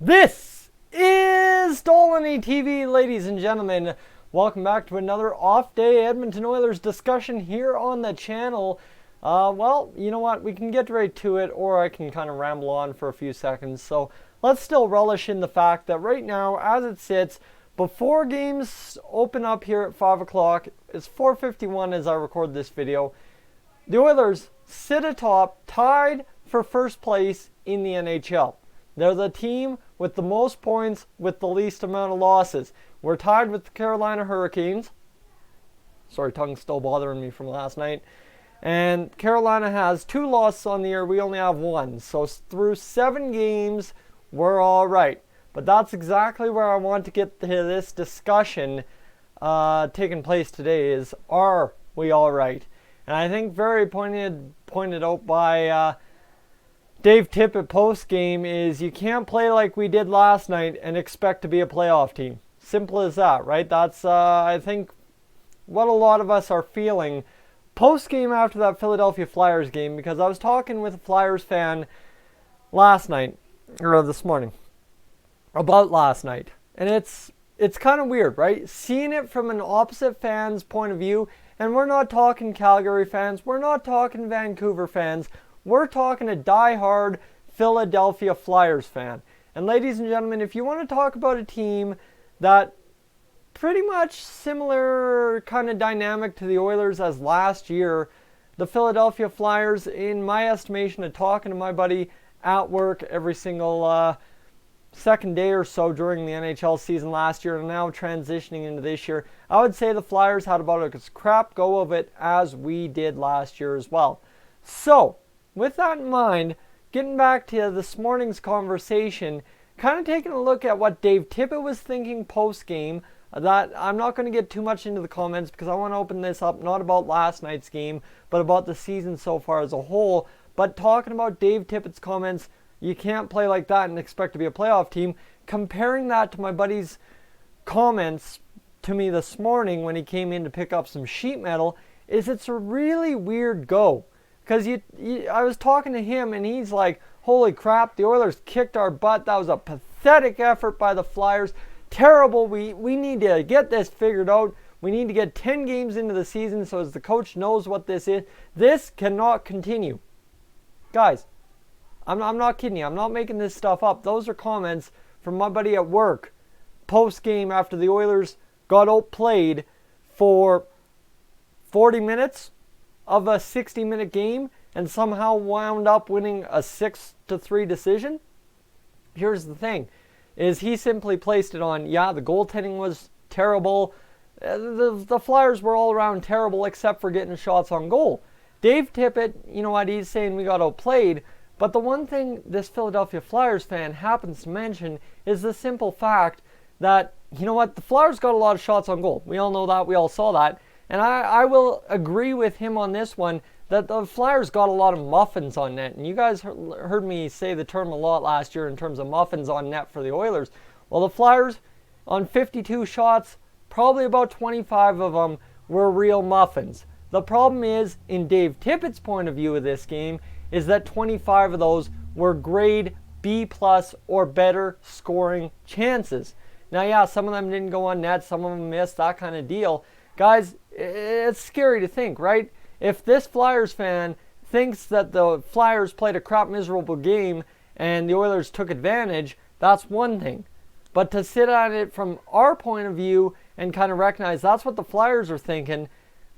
This is Dolynny TV, ladies and gentlemen. Welcome back to another off-day Edmonton Oilers discussion here on the channel. Well, you know what? We can get right to it, or I can kind of ramble on for a few seconds. So let's still relish in the fact that right now, as it sits, before games open up here at 5 o'clock, it's 4:51 as I record this video, the Oilers sit atop, tied for first place in the NHL. They're the team with the most points with the least amount of losses. We're tied with the Carolina Hurricanes. Sorry, tongue's still bothering me from last night. And Carolina has 2 losses on the year. We only have 1. So through 7 games, we're all right. But that's exactly where I want to get to this discussion taking place today is, are we all right? And I think very pointed out by Dave Tippett post-game is you can't play like we did last night and expect to be a playoff team. Simple as that, right? That's, I think, what a lot of us are feeling post-game after that Philadelphia Flyers game, because I was talking with a Flyers fan last night, or this morning, about last night. And it's kind of weird, right? Seeing it from an opposite fan's point of view, and we're not talking Calgary fans, we're not talking Vancouver fans, we're talking a die-hard Philadelphia Flyers fan. And ladies and gentlemen, if you want to talk about a team that pretty much similar kind of dynamic to the Oilers as last year, the Philadelphia Flyers, in my estimation of talking to my buddy at work every single second day or so during the NHL season last year and now transitioning into this year, I would say the Flyers had about as crap go of it as we did last year as well. So, with that in mind, getting back to this morning's conversation, kind of taking a look at what Dave Tippett was thinking post-game, that I'm not going to get too much into the comments because I want to open this up not about last night's game, but about the season so far as a whole. But talking about Dave Tippett's comments, you can't play like that and expect to be a playoff team, comparing that to my buddy's comments to me this morning when he came in to pick up some sheet metal, is it's a really weird go. Because I was talking to him and he's like, holy crap, the Oilers kicked our butt. That was a pathetic effort by the Flyers. Terrible. We need to get this figured out. We need to get 10 games into the season so as the coach knows what this is. This cannot continue. Guys, I'm not kidding you. I'm not making this stuff up. Those are comments from my buddy at work post-game after the Oilers got outplayed for 40 minutes of a 60-minute game and somehow wound up winning a 6-3 decision. Here's the thing, is he simply placed it on, yeah, the goaltending was terrible. The Flyers were all around terrible except for getting shots on goal. Dave Tippett, you know what, he's saying we got outplayed. But the one thing this Philadelphia Flyers fan happens to mention is the simple fact that, you know what, the Flyers got a lot of shots on goal. We all know that. We all saw that. And I will agree with him on this one that the Flyers got a lot of muffins on net. And you guys heard me say the term a lot last year in terms of muffins on net for the Oilers. Well, the Flyers, on 52 shots, probably about 25 of them were real muffins. The problem is, in Dave Tippett's point of view of this game, is that 25 of those were grade B+ or better scoring chances. Now, yeah, some of them didn't go on net, some of them missed, that kind of deal. Guys, it's scary to think, right? If this Flyers fan thinks that the Flyers played a crap miserable game and the Oilers took advantage, that's one thing. But to sit on it from our point of view and kind of recognize that's what the Flyers are thinking,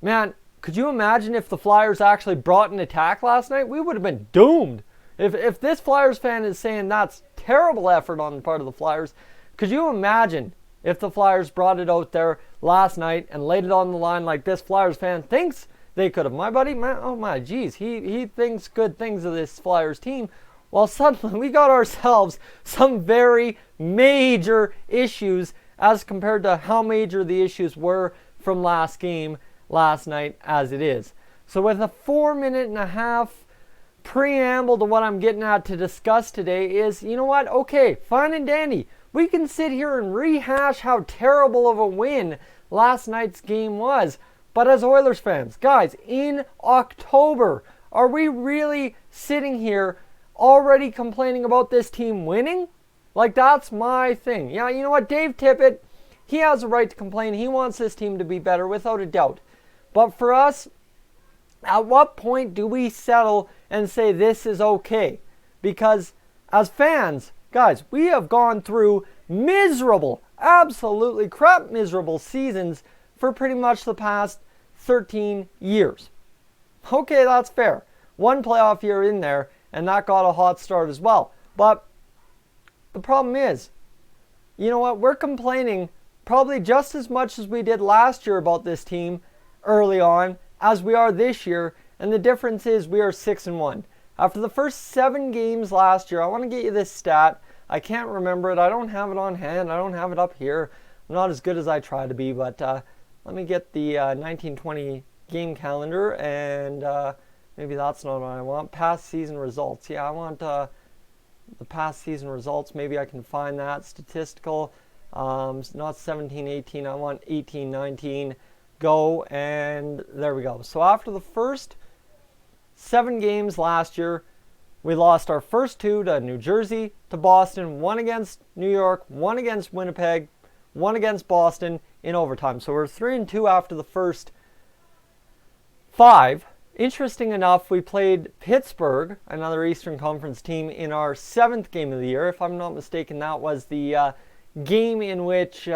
man, could you imagine if the Flyers actually brought an attack last night? We would have been doomed. If this Flyers fan is saying that's terrible effort on the part of the Flyers, could you imagine if the Flyers brought it out there last night and laid it on the line like this Flyers fan thinks they could have? My buddy, man, oh my geez, he thinks good things of this Flyers team. Well, suddenly we got ourselves some very major issues as compared to how major the issues were from last game, last night, as it is. So with a 4.5-minute preamble to what I'm getting at to discuss today is, you know what, okay, fine and dandy. We can sit here and rehash how terrible of a win last night's game was. But as Oilers fans, guys, in October, are we really sitting here already complaining about this team winning? Like, that's my thing. Yeah, you know what? Dave Tippett, he has a right to complain. He wants this team to be better, without a doubt. But for us, at what point do we settle and say this is okay? Because as fans, guys, we have gone through miserable, absolutely crap miserable seasons for pretty much the past 13 years. Okay, that's fair. One playoff year in there, and that got a hot start as well. But the problem is, you know what? We're complaining probably just as much as we did last year about this team early on as we are this year, and the difference is we are 6-1. After the first 7 games last year, I want to get you this stat. I can't remember it. I don't have it on hand. I don't have it up here. I'm not as good as I try to be, but let me get the 1920 game calendar, and maybe that's not what I want. Past season results. Yeah, I want the past season results. Maybe I can find that. Statistical. Not 17-18. I want 18-19. Go, and there we go. So after the first 7 games last year, we lost our first 2 to New Jersey, to Boston, 1 against New York, 1 against Winnipeg, 1 against Boston in overtime. So we're 3-2 after the first 5. Interesting enough, we played Pittsburgh, another Eastern Conference team, in our 7th game of the year. If I'm not mistaken, that was the game in which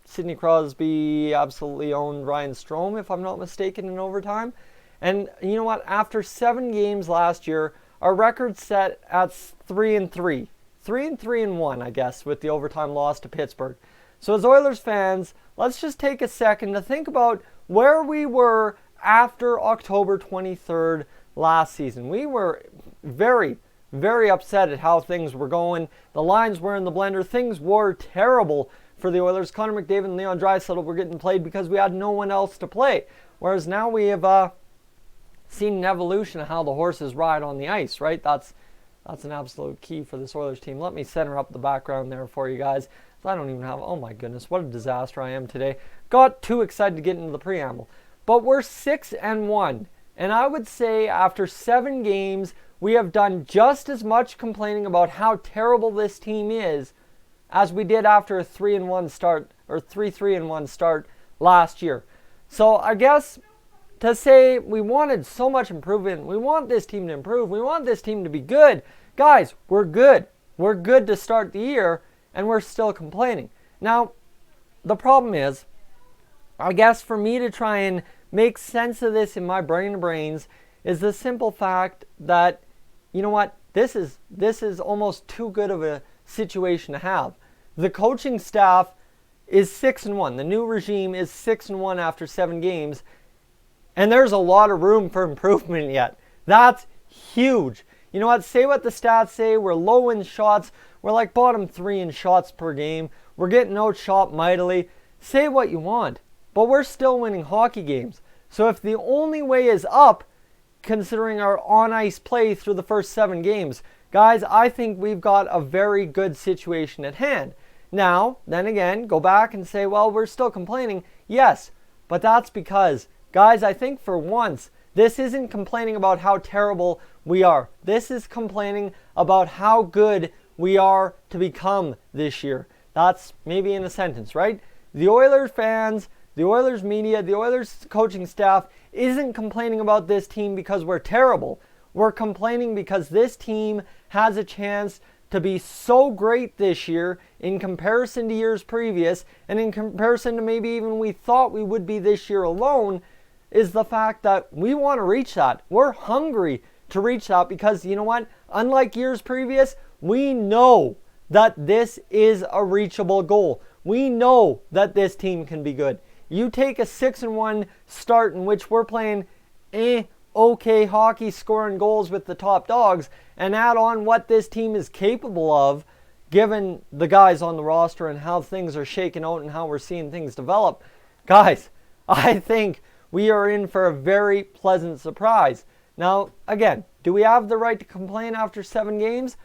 Sidney Crosby absolutely owned Ryan Strome, if I'm not mistaken, in overtime. And you know what? After 7 games last year, our record set at 3-3. 3-3-1, I guess, with the overtime loss to Pittsburgh. So as Oilers fans, let's just take a second to think about where we were after October 23rd last season. We were very, very upset at how things were going. The lines were in the blender. Things were terrible for the Oilers. Connor McDavid and Leon Draisaitl were getting played because we had no one else to play. Whereas now we have seen an evolution of how the horses ride on the ice, right? That's an absolute key for this Oilers team. Let me center up the background there for you guys. I don't even have, oh my goodness, what a disaster I am today. Got too excited to get into the preamble. But we're 6-1. And I would say after 7 games, we have done just as much complaining about how terrible this team is as we did after a 3-1 start, or 3-1 start last year. So I guess to say we wanted so much improvement, we want this team to improve, we want this team to be good. Guys, we're good. We're good to start the year, and we're still complaining. Now, the problem is, I guess for me to try and make sense of this in my brain of brains, is the simple fact that, you know what, this is almost too good of a situation to have. The coaching staff is 6-1. The new regime is 6-1 after 7 games. And there's a lot of room for improvement yet. That's huge. You know what? Say what the stats say. We're low in shots. We're like bottom 3 in shots per game. We're getting outshot mightily. Say what you want. But we're still winning hockey games. So if the only way is up, considering our on-ice play through the first 7 games, guys, I think we've got a very good situation at hand. Now, then again, go back and say, well, we're still complaining. Yes, but that's because, guys, I think for once, this isn't complaining about how terrible we are. This is complaining about how good we are to become this year. That's maybe in a sentence, right? The Oilers fans, the Oilers media, the Oilers coaching staff isn't complaining about this team because we're terrible. We're complaining because this team has a chance to be so great this year in comparison to years previous, and in comparison to maybe even we thought we would be this year alone, is the fact that we want to reach that. We're hungry to reach that because, you know what? Unlike years previous, we know that this is a reachable goal. We know that this team can be good. You take a 6-1 start in which we're playing okay hockey, scoring goals with the top dogs, and add on what this team is capable of, given the guys on the roster and how things are shaking out and how we're seeing things develop. Guys, I think we are in for a very pleasant surprise. Now, again, do we have the right to complain after 7 games?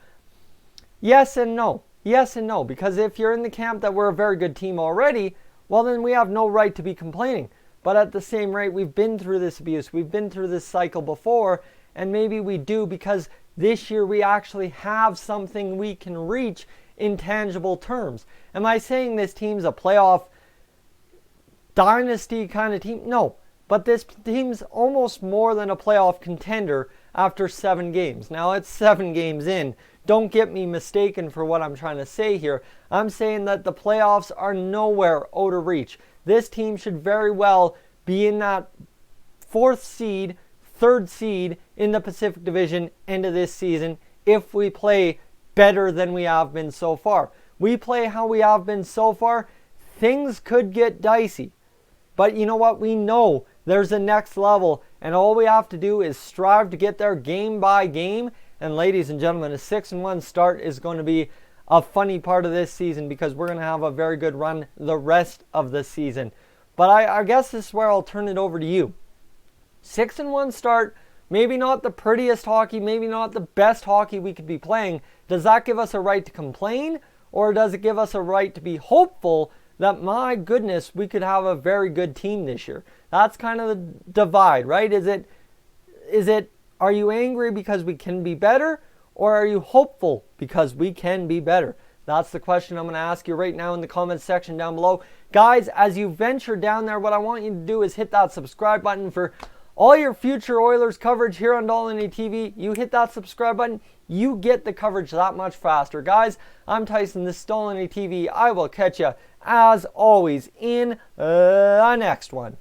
Yes and no. Yes and no. Because if you're in the camp that we're a very good team already, well, then we have no right to be complaining. But at the same rate, we've been through this abuse. We've been through this cycle before. And maybe we do because this year we actually have something we can reach in tangible terms. Am I saying this team's a playoff dynasty kind of team? No. But this team's almost more than a playoff contender after 7 games. Now, it's 7 games in. Don't get me mistaken for what I'm trying to say here. I'm saying that the playoffs are nowhere out of reach. This team should very well be in that 4th seed, 3rd seed in the Pacific Division end of this season if we play better than we have been so far. We play how we have been so far, things could get dicey. But you know what? We know there's a next level, and all we have to do is strive to get there game by game. And ladies and gentlemen, a 6-1 start is going to be a funny part of this season because we're going to have a very good run the rest of the season. But I guess this is where I'll turn it over to you. 6-1 start, maybe not the prettiest hockey, maybe not the best hockey we could be playing. Does that give us a right to complain, or does it give us a right to be hopeful that, my goodness, we could have a very good team this year? That's kind of the divide, right? Is it are you angry because we can be better, or are you hopeful because we can be better? That's the question I'm going to ask you right now in the comments section down below. Guys, as you venture down there, what I want you to do is hit that subscribe button for all your future Oilers coverage here on Dolynny TV. You hit that subscribe button, you get the coverage that much faster. Guys, I'm Tyson, this is Dolynny TV. I will catch you, as always, in the next one.